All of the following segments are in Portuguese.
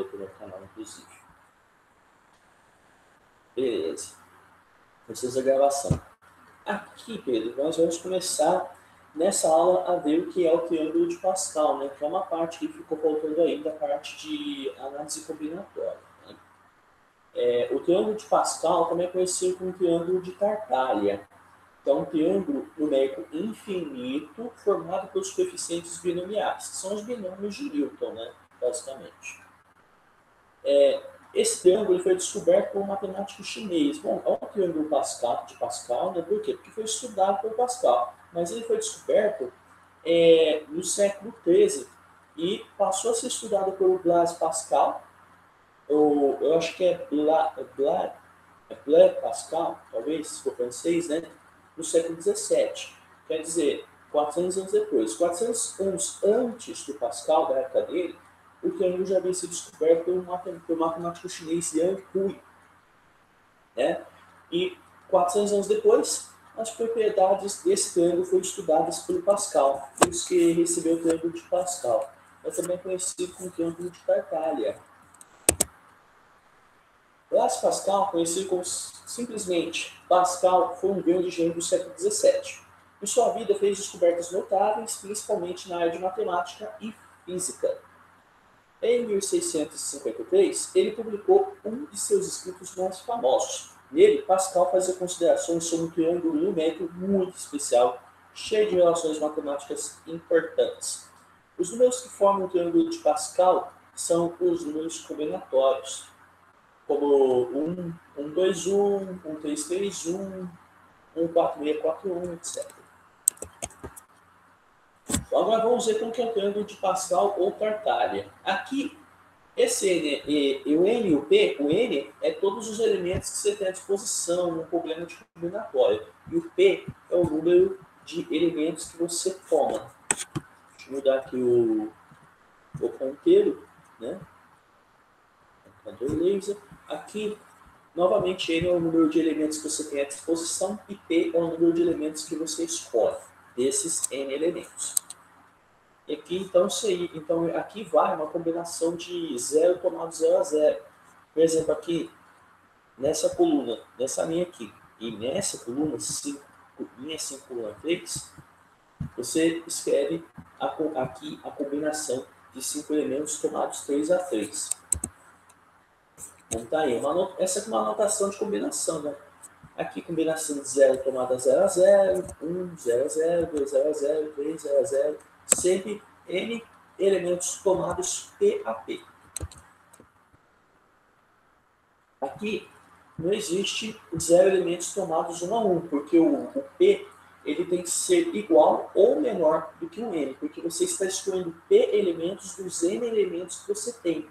pro meu canal, inclusive. Beleza. Precisa da gravação. Aqui, Pedro, nós vamos começar nessa aula a ver o que é o triângulo de Pascal, né? Que é uma parte que ficou faltando ainda, a parte de análise combinatória. Né? O triângulo de Pascal também é conhecido como triângulo de Tartaglia. Então, um triângulo numérico infinito formado pelos coeficientes binomiais, que são os binômios de Newton, né? Basicamente. Esse triângulo foi descoberto por um matemático chinês. Bom, é um triângulo de Pascal, né? Por quê? Porque foi estudado por Pascal. Mas ele foi descoberto no século XIII e passou a ser estudado por Blaise Pascal, ou eu acho que é Blaise Pascal, talvez, se for francês, né? No século XVII. Quer dizer, 400 anos depois. 400 anos antes do Pascal, da época dele, o triângulo já havia sido descoberto pelo matemático chinês Yang Hui. Né? E 400 anos depois, as propriedades desse triângulo foram estudadas pelo Pascal, por isso que recebeu o triângulo de Pascal. É também conhecido como triângulo de Tartaglia. Blaise Pascal, conhecido como simplesmente Pascal, foi um grande gênio do século XVII. Em sua vida fez descobertas notáveis, principalmente na área de matemática e física. Em 1653, ele publicou um de seus escritos mais famosos. Nele, Pascal fazia considerações sobre um triângulo numérico muito especial, cheio de relações matemáticas importantes. Os números que formam o triângulo de Pascal são os números combinatórios, como 1, 1, 2, 1, 1, 3, 3, 1, 1, 4, 6, 4, 1, etc. Agora vamos ver como que é o triângulo de Pascal ou Tartaglia. Aqui, esse N e o N e o P, o N é todos os elementos que você tem à disposição no problema de combinatório. E o P é o número de elementos que você toma. Deixa eu mudar aqui o ponteiro, né? Laser. Aqui, novamente, N é o número de elementos que você tem à disposição e P é o número de elementos que você escolhe desses N elementos. E aqui, então, aqui vai uma combinação de 0 tomado 0 a 0. Por exemplo, aqui, nessa coluna, nessa linha aqui, e nessa coluna, linha 5, coluna 3, você escreve aqui a combinação de 5 elementos tomados 3 a 3. Então, tá aí. Essa aqui é uma anotação de combinação, né? Aqui, combinação de 0 tomada 0 a 0, 1, 0 a 0, 2, 0 a 0, 3, 0 a 0, sempre N elementos tomados P a P. Aqui não existe 0 elementos tomados 1 a 1, porque o P ele tem que ser igual ou menor do que o N, porque você está escolhendo P elementos dos N elementos que você tem.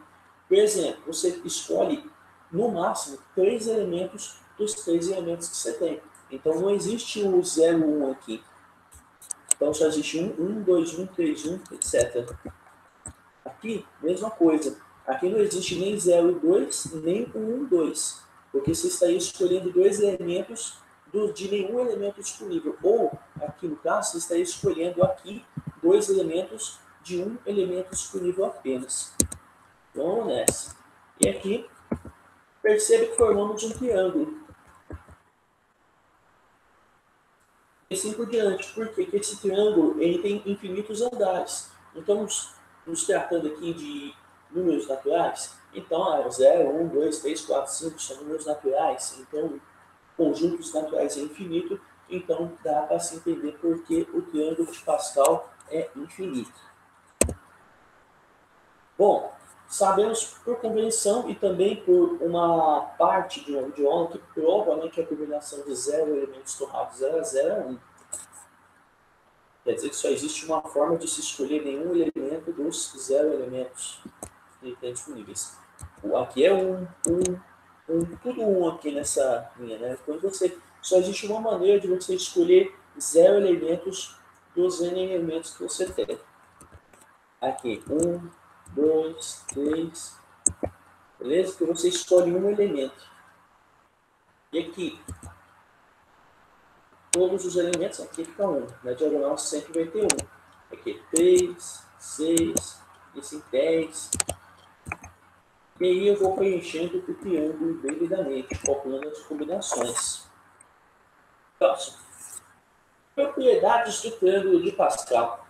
Por exemplo, você escolhe no máximo 3 elementos dos 3 elementos que você tem. Então não existe o 0, 1 aqui. Então só existe 1, 2, 1, 3, 1, etc. Aqui, mesma coisa. Aqui não existe nem 0 e 2, nem 1 e 2. Porque você estaria escolhendo 2 elementos de nenhum elemento disponível. Ou, aqui no caso, você estaria escolhendo aqui 2 elementos de um elemento disponível apenas. Então, vamos nessa. E aqui, perceba que formamos um triângulo. E assim por diante. Por quê? Porque esse triângulo ele tem infinitos andares. Então, nos tratando aqui de números naturais, então 0, 1, 2, 3, 4, 5 são números naturais. Então, conjuntos naturais é infinito. Então, dá para se entender por que o triângulo de Pascal é infinito. Bom, sabemos por convenção e também por uma parte de um idioma que prova, né, que a combinação de 0 elementos tomados 0 a 0 é 1. Quer dizer que só existe uma forma de se escolher nenhum elemento dos 0 elementos que tem disponíveis. Aqui é 1, tudo 1 aqui nessa linha, né? Quando só existe uma maneira de você escolher 0 elementos dos N elementos que você tem. Aqui, 1, 2, 3, beleza? Que você escolhe um elemento. E aqui, todos os elementos, aqui fica 1. Na diagonal sempre vai ter 1. Aqui, 3, 6, esse 10. E aí eu vou preenchendo o triângulo devidamente, calculando as combinações. Próximo. Propriedades do triângulo de Pascal.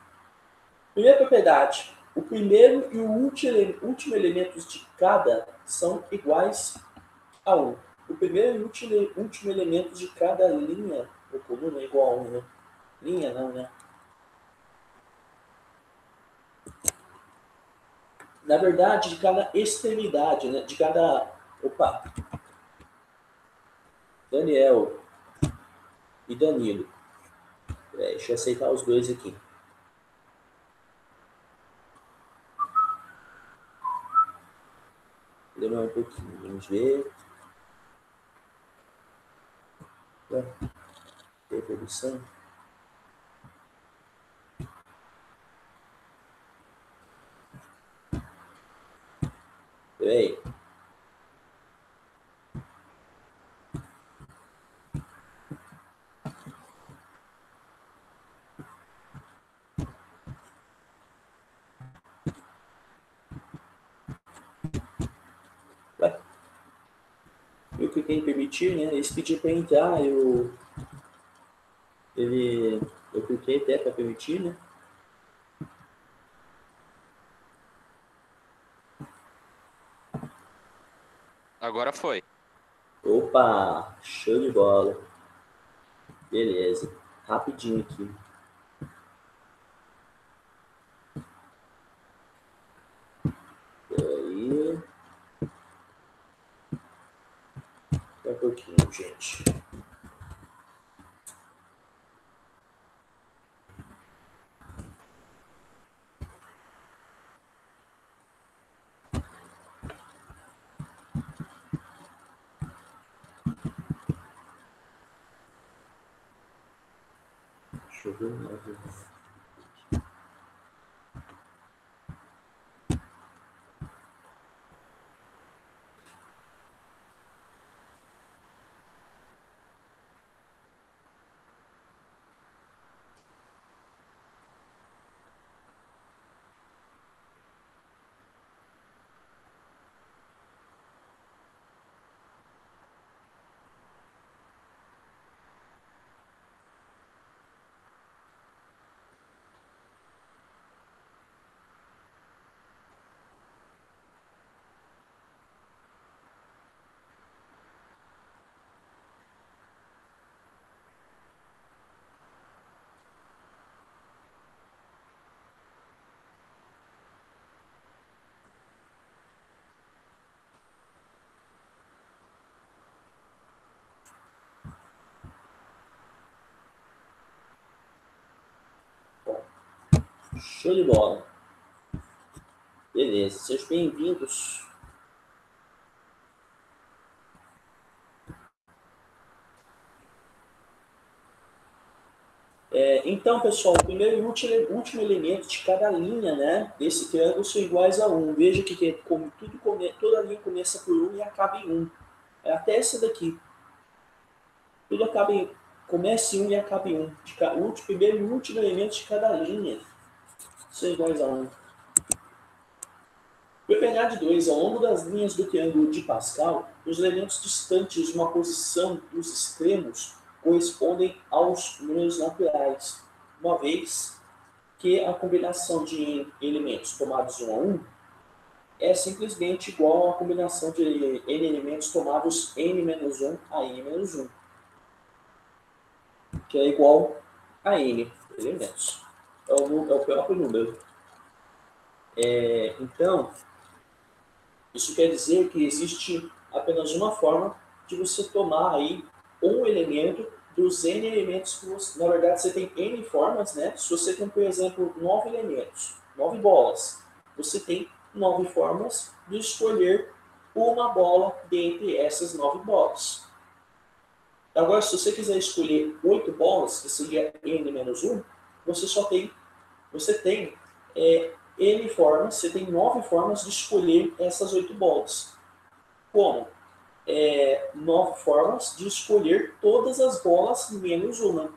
Primeira propriedade. O primeiro e o último elementos de cada são iguais a 1. O primeiro e o último elemento de cada linha ou coluna é igual a 1, né? Linha não, né? Na verdade, de cada extremidade, né? De cada... Opa! Daniel e Danilo. Deixa eu aceitar os dois aqui. Demora um pouquinho, vamos ver. Tem produção. Peraí. Eu cliquei em permitir, né? Eles pediram para entrar, eu cliquei até para permitir, né? Agora foi. Opa, show de bola. Beleza. Rapidinho aqui. Peraí. Só um pouquinho, gente. Deixa eu ver mais. Show de bola. Beleza, sejam bem-vindos. Então, pessoal, o primeiro e último elemento de cada linha, né, desse triângulo são iguais a 1. Veja que toda linha começa por 1 e acaba em 1. É até essa daqui. Tudo começa em 1 e acaba em 1. O primeiro e último elemento de cada linha são iguais a 1. Propriedade 2. Ao longo das linhas do triângulo de Pascal, os elementos distantes de uma posição dos extremos correspondem aos números naturais, uma vez que a combinação de elementos tomados 1 a 1 é simplesmente igual à combinação de n elementos tomados n-1 a n-1, que é igual a n elementos. É o próprio número. Então, isso quer dizer que existe apenas uma forma de você tomar aí um elemento dos n elementos que você... Na verdade, você tem n formas, né? Se você tem, por exemplo, 9 elementos, 9 bolas, você tem 9 formas de escolher uma bola dentre essas 9 bolas. Agora, se você quiser escolher 8 bolas, que seria n-1, você tem N formas, você tem 9 formas de escolher essas 8 bolas. Como? 9 formas de escolher todas as bolas menos uma.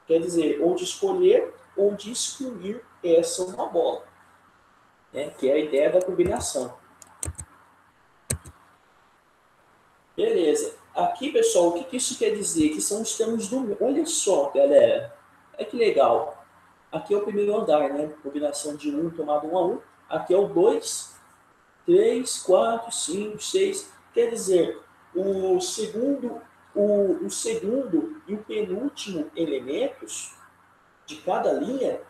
Quer dizer, ou de escolher ou de excluir essa uma bola. Que é a ideia da combinação. Beleza. Aqui, pessoal, o que, que isso quer dizer? Que são os termos do... Olha só, galera. Olha que legal. Aqui é o primeiro andar, né? Combinação de um tomado um a um. Aqui é o 2, 3, 4, 5, 6. Quer dizer, o segundo e o penúltimo elementos de cada linha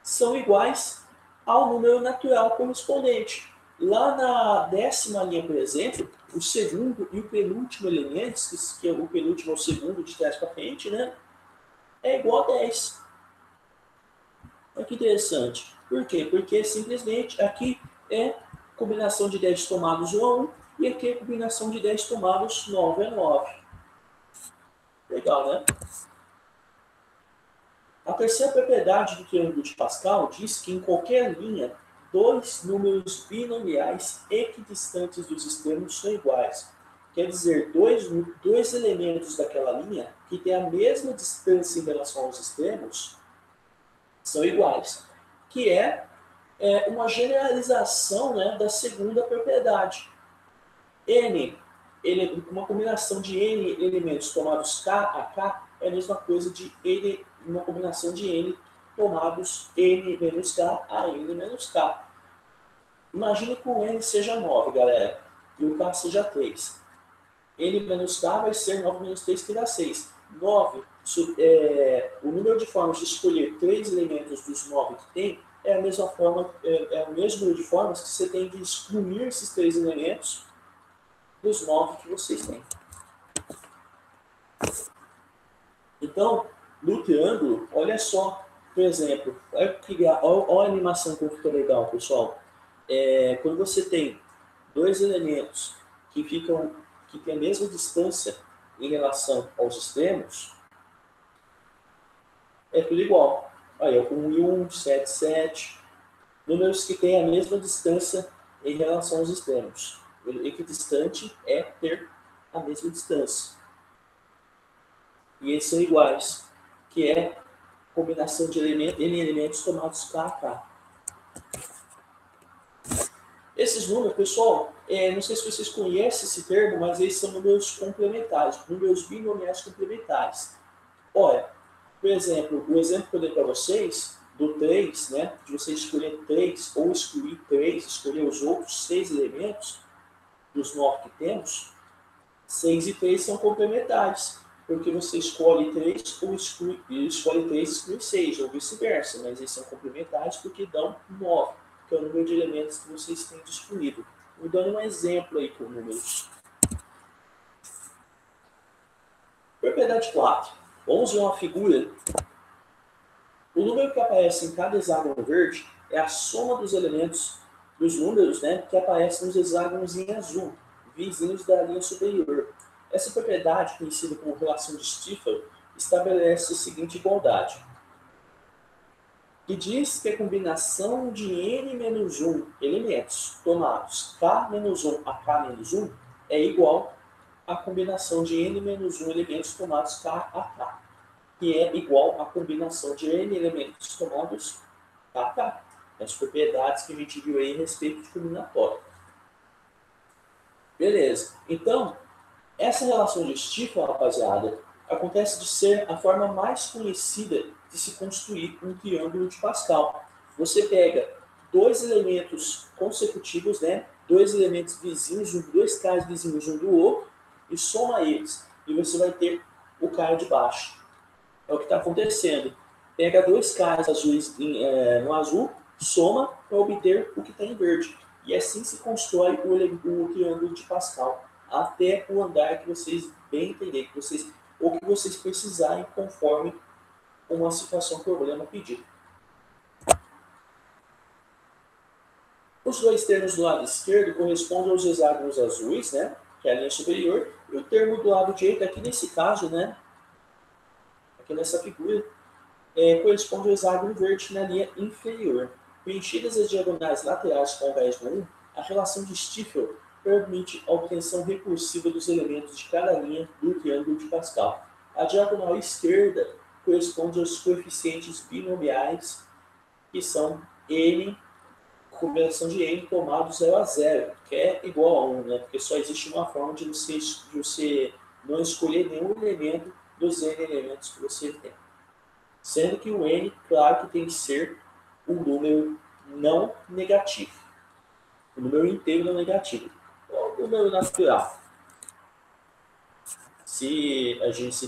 são iguais ao número natural correspondente. Lá na décima linha, por exemplo, o segundo e o penúltimo elementos, que é o penúltimo é o segundo de trás para frente, né, é igual a 10. Olha que interessante. Por quê? Porque simplesmente aqui é combinação de 10 tomados 1 a 1 e aqui é combinação de 10 tomados 9 a 9. Legal, né? A terceira propriedade do triângulo de Pascal diz que em qualquer linha, dois números binomiais equidistantes dos extremos são iguais. Quer dizer, dois elementos daquela linha que têm a mesma distância em relação aos extremos são iguais, que é uma generalização, né, da segunda propriedade. Uma combinação de N elementos tomados K a K é a mesma coisa de uma combinação de N tomados N menos K a N menos K. Imagine que o N seja 9, galera, e o K seja 3. N menos K vai ser 9 menos 3, que dá 6. 9, o número de formas de escolher 3 elementos dos 9 que tem é a mesma forma, é o mesmo número de formas que você tem de excluir esses 3 elementos dos 9 que vocês têm. Então, no triângulo, olha só, por exemplo, olha a animação como fica legal, pessoal. Quando você tem dois elementos que têm a mesma distância em relação aos extremos, é tudo igual. Aí, 1 e 1, 7, 7. Números que têm a mesma distância em relação aos extremos. Equidistante é ter a mesma distância. E esses são iguais, que é combinação de elementos tomados K a K. Esses números, pessoal, não sei se vocês conhecem esse termo, mas eles são números complementares, números binomiais complementares. Olha, por exemplo, o exemplo que eu dei para vocês, do 3, né, de você escolher 3 ou excluir 3, escolher os outros 6 elementos dos 9 que temos, 6 e 3 são complementares, porque você escolhe 3 ou escolhe 3 e exclui 6, ou vice-versa, mas eles são complementares porque dão 9, que é o número de elementos que vocês têm disponível. Vou dando um exemplo aí com números. Propriedade 4. Vamos ver uma figura. O número que aparece em cada hexágono verde é a soma dos elementos dos números, né, que aparecem nos hexágonos em azul, vizinhos da linha superior. Essa propriedade, conhecida como relação de Stifel, estabelece a seguinte igualdade, que diz que a combinação de n-1 elementos tomados k-1 a k-1 é igual à combinação de n-1 elementos tomados k a k, que é igual à combinação de n elementos tomados k a k. As propriedades que a gente viu aí a respeito de combinatório. Beleza. Então, essa relação de Stifel, rapaziada, acontece de ser a forma mais conhecida de se construir um triângulo de Pascal. Você pega dois elementos consecutivos, né? Dois elementos vizinhos, dois caras vizinhos um do outro, e soma eles. E você vai ter o cara de baixo. É o que está acontecendo. Pega dois caras azuis no azul, soma para obter o que está em verde. E assim se constrói o triângulo de Pascal, até o andar que vocês bem entenderem, ou que vocês precisarem conforme uma situação, problema, pedido. Os dois termos do lado esquerdo correspondem aos hexágonos azuis, né, que é a linha superior, e o termo do lado direito, aqui nesse caso, né, aqui nessa figura, corresponde ao hexágono verde na linha inferior. Preenchidas as diagonais laterais com o convés no 1, a relação de Stifel permite a obtenção recursiva dos elementos de cada linha do triângulo de Pascal. A diagonal esquerda corresponde aos coeficientes binomiais, que são n combinação de n tomado 0 a 0, que é igual a 1, né? Porque só existe uma forma de você não escolher nenhum elemento dos n elementos que você tem. Sendo que o n, claro que tem que ser um número não negativo. O número inteiro não negativo. Ou o número natural. Se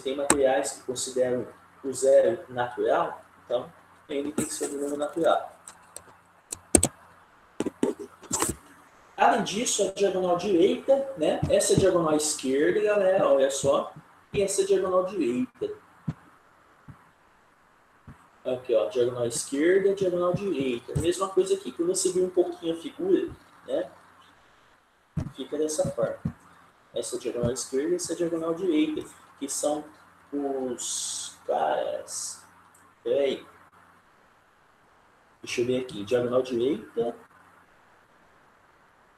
tem materiais que consideram o zero natural, então n tem que ser um número natural. Além disso, a diagonal direita, né? Essa é a diagonal esquerda, galera, olha só. E essa é a diagonal direita. Aqui, ó, diagonal esquerda, diagonal direita. Mesma coisa aqui. Quando você vir um pouquinho a figura, né? Fica dessa forma. Essa é a diagonal esquerda e essa é a diagonal direita. Que são os caras... Peraí. Deixa eu ver aqui. Diagonal direita...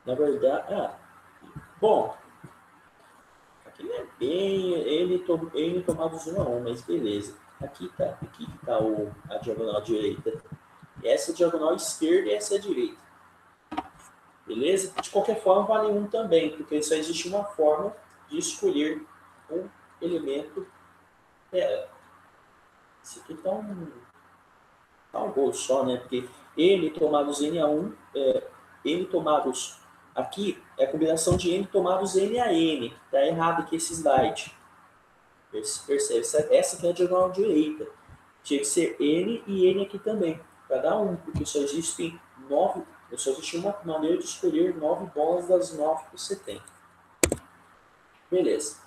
Na verdade, bom, aqui não é bem N tomados 1 a 1, mas beleza. Aqui tá a diagonal direita. Essa é a diagonal esquerda e essa é a direita. Beleza? De qualquer forma, vale 1 também, porque só existe uma forma de escolher um elemento. Esse aqui tá um gol só, né? Porque N tomados N a 1, N tomados... Aqui é a combinação de n tomados n a n. Está errado aqui esse slide. Percebe? Essa aqui é a diagonal direita. Tinha que ser n e n aqui também. Para dar 1, porque só existe uma maneira de escolher 9 bolas das 9 que você tem. Beleza.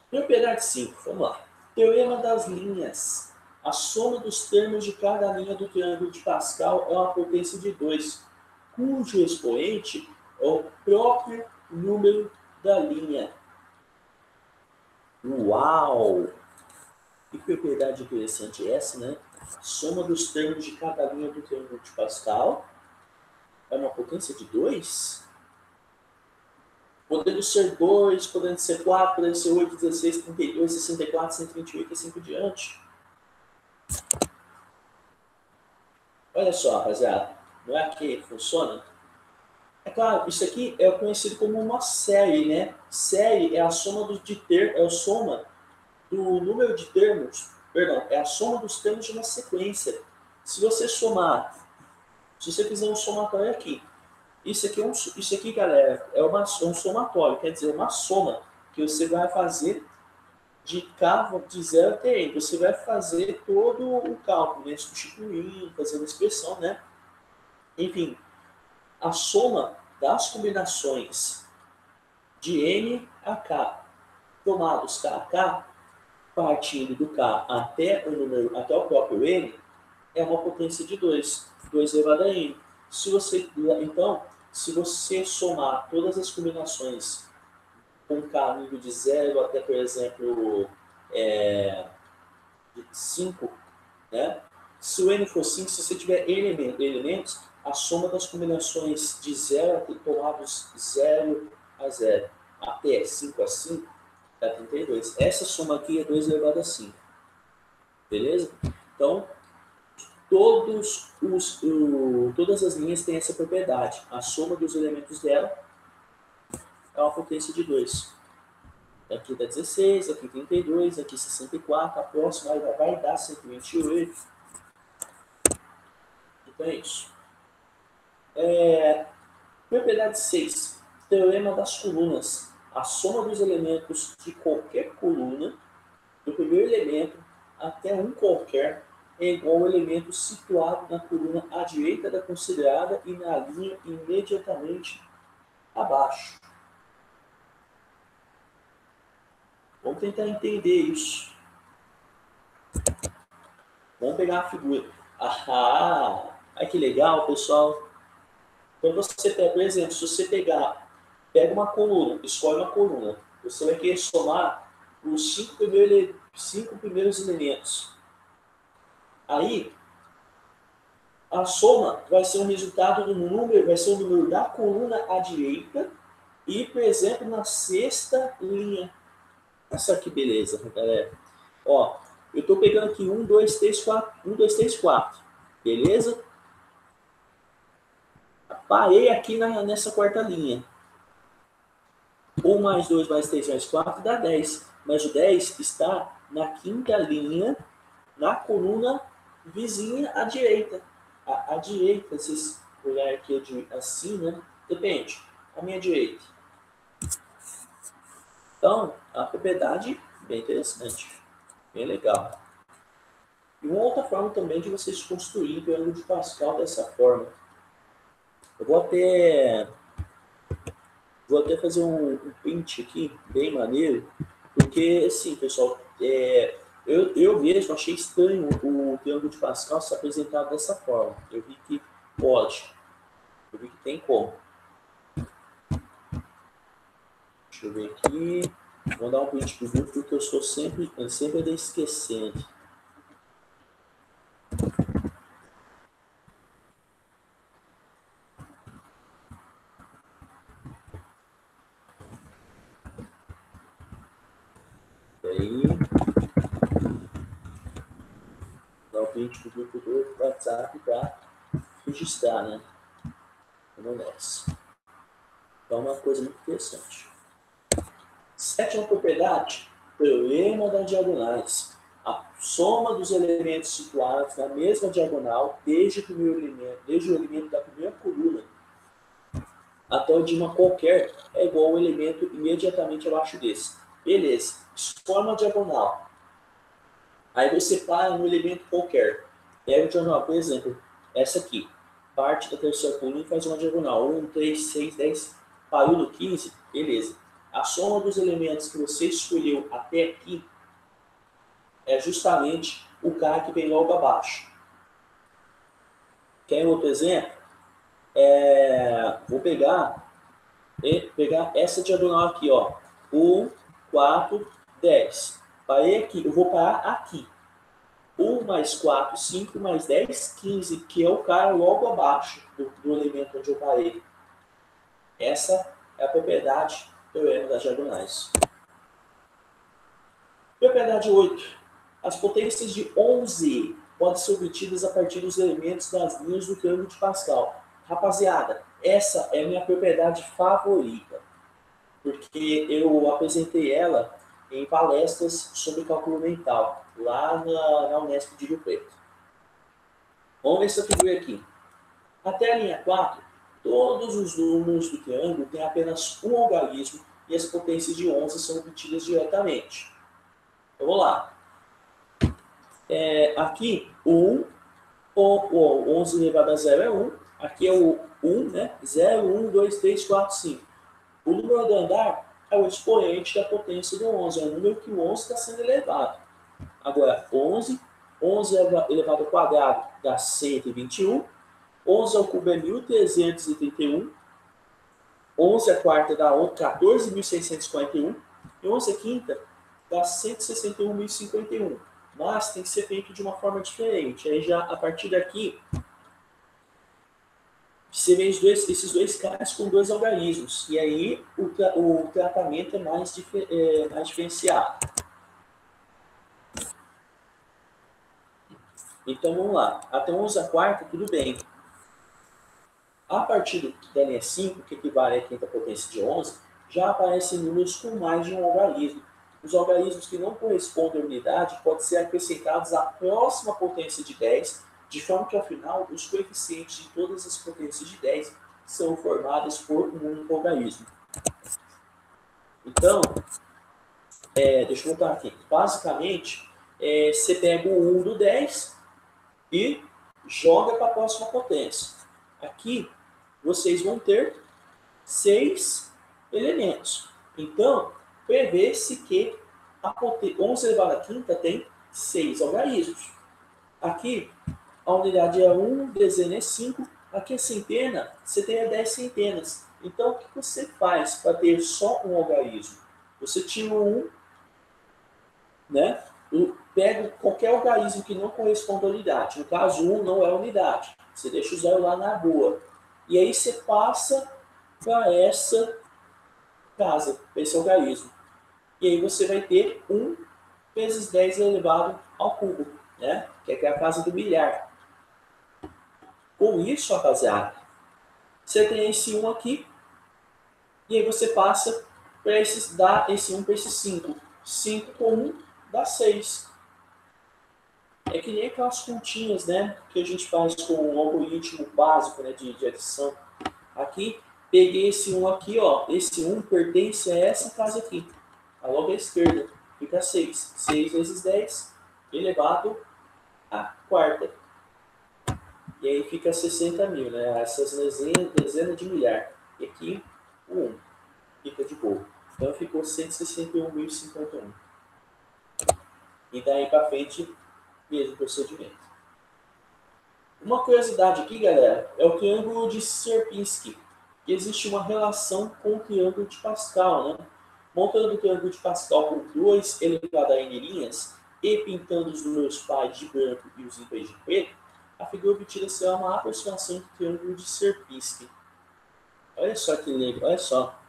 Propriedade 5, vamos lá. Teorema das linhas. A soma dos termos de cada linha do triângulo de Pascal é uma potência de 2. Cujo expoente é o próprio número da linha. Uau! Que propriedade interessante essa, né? Soma dos termos de cada linha do triângulo de Pascal é uma potência de 2? Podendo ser 2, podendo ser 4, podendo ser 8, 16, 32, 64, 128 e assim por diante. Olha só, rapaziada. Não é aqui que funciona? É claro, isso aqui é conhecido como uma série, né? Série é a soma do número de termos, perdão, é a soma dos termos de uma sequência. Se você fizer um somatório aqui, isso aqui, galera, é um somatório, quer dizer, uma soma que você vai fazer de 0 até n. Você vai fazer todo o cálculo, né? Substituindo, fazendo expressão, né? Enfim, a soma das combinações de n a k, tomados k a k, partindo do k até o próprio n, é uma potência de 2 elevado a n. Então, se você somar todas as combinações com k nível de 0 até, por exemplo, 5, né? Se o n for 5, se você tiver elementos, a soma das combinações de 0 tomados 0 a 0 até 5 a 5 dá 32. Essa soma aqui é 2 elevado a 5. Beleza? Então, todas as linhas têm essa propriedade. A soma dos elementos dela é uma potência de 2. Aqui dá 16, aqui 32, aqui 64, a próxima vai dar 128. Então é isso. Propriedade 6. Teorema das colunas. A soma dos elementos de qualquer coluna, do primeiro elemento até um qualquer, é igual ao elemento situado na coluna à direita da considerada e na linha imediatamente abaixo. Vamos tentar entender isso. Vamos pegar a figura. Olha que legal, pessoal. Quando você pega, por exemplo, se você pega uma coluna, escolhe uma coluna, você vai querer somar os 5 primeiros elementos. Aí, a soma vai ser um resultado do número, vai ser o número da coluna à direita e, por exemplo, na sexta linha. Olha só que beleza, galera. Ó, eu estou pegando aqui 1, 2, 3, 4. 1, 2, 3, 4. Beleza? parei aqui nessa quarta linha. 1 mais 2 mais 3 mais 4 dá 10. Mas o 10 está na quinta linha, na coluna vizinha à direita. À direita, se vocês olharem aqui assim, né? Depende. À minha direita. Então, a propriedade bem interessante. Bem legal. E uma outra forma também de vocês construírem o triângulo de Pascal dessa forma. Eu vou até fazer um print aqui, bem maneiro, porque, assim, pessoal, eu mesmo achei estranho o triângulo de Pascal se apresentar dessa forma. Eu vi que pode, eu vi que tem como. Deixa eu ver aqui, vou dar um print pro grupo, porque eu sempre esquecendo. Aí, dar o print pro grupo do WhatsApp para registrar, né? Vamos nessa. Então, uma coisa muito interessante. Sétima propriedade, teorema das diagonais. A soma dos elementos situados na mesma diagonal, desde o elemento da primeira coluna até o de uma qualquer, é igual ao elemento imediatamente abaixo desse. Beleza, forma a diagonal. Aí você para no elemento qualquer. Pega o diagonal, por exemplo, essa aqui. Parte da terceira coluna e faz uma diagonal. 1, 3, 6, 10. Parou no 15, beleza. A soma dos elementos que você escolheu até aqui é justamente o cara que vem logo abaixo. Quer outro exemplo? Vou pegar essa diagonal aqui, ó. 1, 4, 10. Parei aqui, eu vou parar aqui. 1 mais 4, 5 mais 10, 15, que é o cara logo abaixo do elemento onde eu parei. Essa é a propriedade do teorema das diagonais. Propriedade 8. As potências de 11 podem ser obtidas a partir dos elementos das linhas do triângulo de Pascal. Rapaziada, essa é a minha propriedade favorita, porque eu apresentei ela em palestras sobre cálculo mental, lá na Unesp de Rio Preto. Vamos ver se eu figurei aqui. Até a linha 4, todos os números do triângulo têm apenas um algarismo e as potências de 11 são obtidas diretamente. Então, vamos lá. Aqui, o 11 elevado a 0 é 1. Aqui é o 1, né? 0, 1, 2, 3, 4, 5. O número do andar é o expoente da potência do 11. É o número que o 11 está sendo elevado. Agora, 11 elevado ao quadrado dá 121. 11 ao cubo é 1.331. 11 à quarta dá 14.641. E 11 à quinta dá 161.051. Mas tem que ser feito de uma forma diferente. Aí já, a partir daqui, você vê esses dois caras com dois algarismos. E aí o tratamento é mais diferenciado. Então vamos lá. Até 11 a quarta, tudo bem. A partir da linha 5, que equivale à quinta potência de 11, já aparecem números com mais de um algarismo. Os algarismos que não correspondem à unidade podem ser acrescentados à próxima potência de 10, de forma que, ao final, os coeficientes de todas as potências de 10 são formados por um único algarismo. Então, deixa eu voltar aqui. Basicamente, você pega o 1 do 10 e joga para a próxima potência. Aqui, vocês vão ter 6 elementos. Então, prevê-se que a 11 elevado à quinta tem 6 algarismos. Aqui, a unidade é 1, dezena é 5. Aqui a centena, você tem 10 centenas. Então, o que você faz para ter só um algarismo? Você tira um, né? Pega qualquer algarismo que não corresponda à unidade. No caso, 1 não é unidade. Você deixa o 0 lá na boa. E aí você passa para essa casa, para esse algarismo. E aí você vai ter 1 vezes 10 elevado ao cubo, né? Que é a casa do milhar. Com isso, rapaziada, Você tem esse 1 aqui, e aí você passa para dar esse 1 para esse 5. 5 com 1 dá 6. É que nem aquelas continhas, né, que a gente faz com um algoritmo básico, né, de adição. Aqui, peguei esse 1 aqui, ó. Esse 1 pertence a essa casa aqui. A logo à esquerda. Fica 6. 6 vezes 10 elevado à quarta. E aí fica 60 mil, né? Essas dezenas de milhar. E aqui, o 1. Fica de boa. Então ficou 161.051. E daí para frente, mesmo procedimento. Uma curiosidade aqui, galera, é o triângulo de Sierpinski. Que existe uma relação com o triângulo de Pascal, né? Montando o triângulo de Pascal com 2 elevado a n linhas e pintando os números pares de branco e os ímpares de preto, a figura obtida será uma aproximação do triângulo de Sierpinski. Olha só que legal, olha só.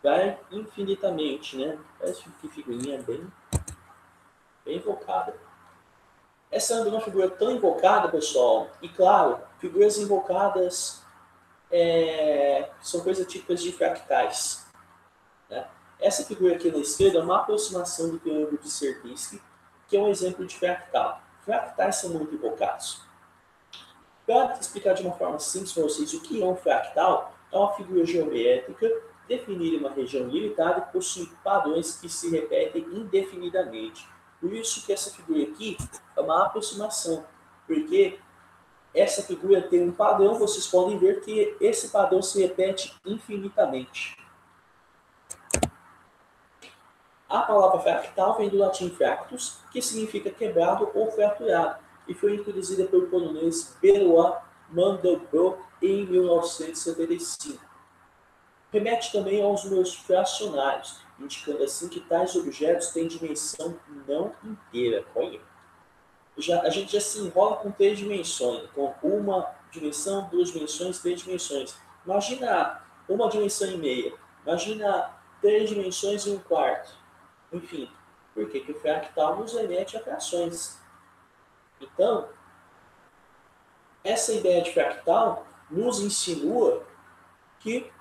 Vai infinitamente, né? Parece que figurinha bem invocada. Essa é uma figura tão invocada, pessoal, e claro, figuras invocadas são coisas típicas de fractais. Né? Essa figura aqui na esquerda é uma aproximação do triângulo de Sierpinski, que é um exemplo de fractal. Fractais são muito invocados. Para explicar de uma forma simples para vocês o que é um fractal, é uma figura geométrica definida em uma região limitada e possui padrões que se repetem indefinidamente. Por isso que essa figura aqui é uma aproximação, porque essa figura tem um padrão, vocês podem ver que esse padrão se repete infinitamente. A palavra fractal vem do latim fractus, que significa quebrado ou fraturado, e foi introduzida pelo polonês Benoit Mandelbrot em 1975. Remete também aos números fracionários, indicando assim que tais objetos têm dimensão não inteira. Olha. A gente já se enrola com 3 dimensões, com uma dimensão, 2 dimensões, 3 dimensões. Imagina uma dimensão e meia. Imagina 3 dimensões e 1/4. Enfim, porque que o fractal nos remete a frações. Então, essa ideia de fractal nos insinua que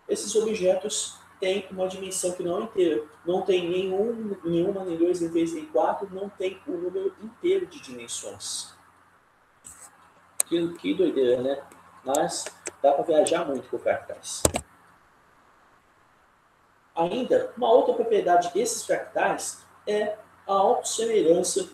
esses objetos têm uma dimensão que não é inteira. Não tem nenhuma, nem 2, nem 3, nem 4, não tem o número inteiro de dimensões. Que doideira, né? Mas dá para viajar muito com fractais. Ainda, uma outra propriedade desses fractais é a autossemelhança.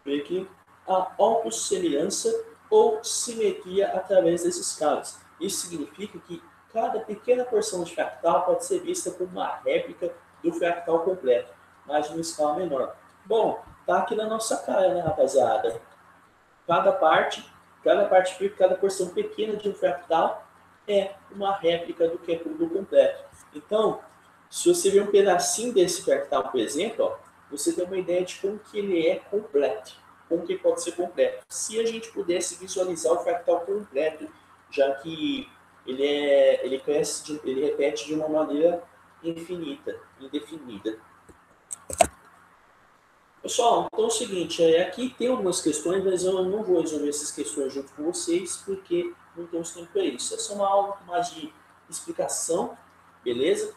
Aqui, a autossemelhança ou simetria através desses caras. Isso significa que cada pequena porção de fractal pode ser vista como uma réplica do fractal completo, mas em uma escala menor. Bom, tá aqui na nossa cara, né, rapaziada? Cada parte fica, cada porção pequena de um fractal é uma réplica do que é tudo completo. Então, se você ver um pedacinho desse fractal, por exemplo, ó, você tem uma ideia de como que ele é completo, como que ele pode ser completo. Se a gente pudesse visualizar o fractal completo, já que ele cresce, ele repete de uma maneira infinita, indefinida. Pessoal, então é o seguinte, aqui tem algumas questões, mas eu não vou resolver essas questões junto com vocês, porque não temos tempo para isso. Essa é uma aula mais de explicação, beleza?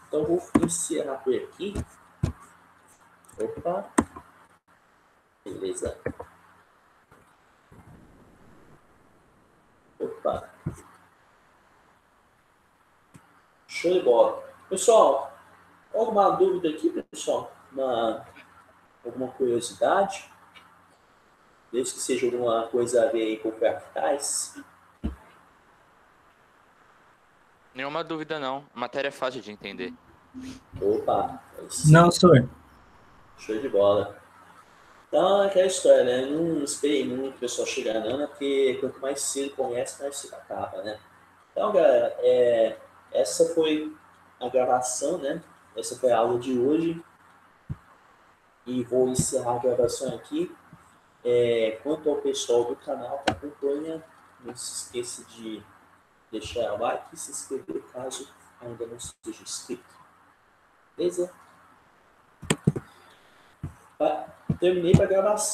Então eu vou encerrar por aqui. Opa. Beleza. Opa. Show de bola. Pessoal, alguma dúvida aqui, pessoal? Alguma curiosidade? Desde que seja alguma coisa a ver aí com fractais. Nenhuma dúvida não. A matéria é fácil de entender. Opa. Não, senhor. Show de bola. Então, é aquela história, né? Não esperei muito o pessoal chegar não, porque quanto mais cedo começa, mais cedo acaba, né? Então, galera, essa foi a gravação, né? Essa foi a aula de hoje. E vou encerrar a gravação aqui. Quanto ao pessoal do canal que acompanha, não se esqueça de deixar o like e se inscrever caso ainda não seja inscrito. Beleza? Terminei para gravação.